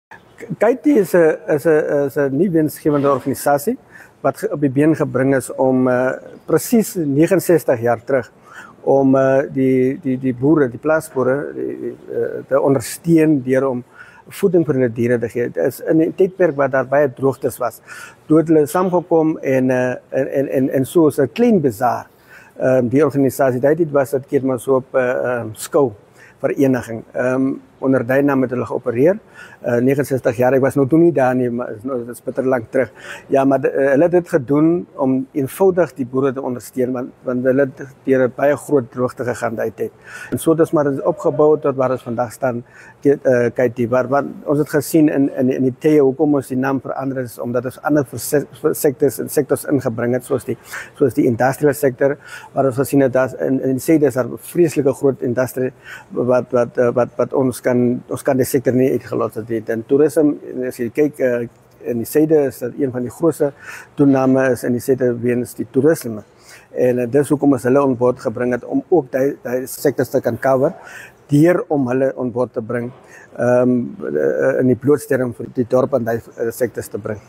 Katie is een nie winsgewende organisasie wat op die been gebring is om presies 69 jaar terug om die boere, die plaasboere te ondersteun deur om voeding vir hulle diere te gee. Dit is in 'n tydperk waar daar baie droogtes was. Toe het hulle saamgekom en so 'n klein bazaar. Die organisasie, dit was dit keer maar so op skou vereniging. Onder die naam het hulle geopereer. 69 jaar, ek was nou toen nie daar nie, maar dit is bitter lang terug. Ja, maar hulle het dit gedoen om eenvoudig die boere te ondersteun, want hulle het deur 'n baie groot droogte gegaan daai tyd. En so het ons maar opgebou tot waar ons vandag staan. Katie, ons het gesien in die tye hoekom ons die naam verander is, omdat ons ander sektors ingebring het, soos die industriële sektor, waar ons gesien het dat in die suide is daar vreeslike groot industrie wat ons kan die sektor nie uitgelos het. En toerisme, as jy kyk in die suide is dat een van die grootste toename is in die suide weens die toerisme. En dis hoekom ons hulle aan boord gebring het om ook die sektors te kan cover, deur om hulle aan boord te bring in die blootstelling vir die dorp en die sektors te bring.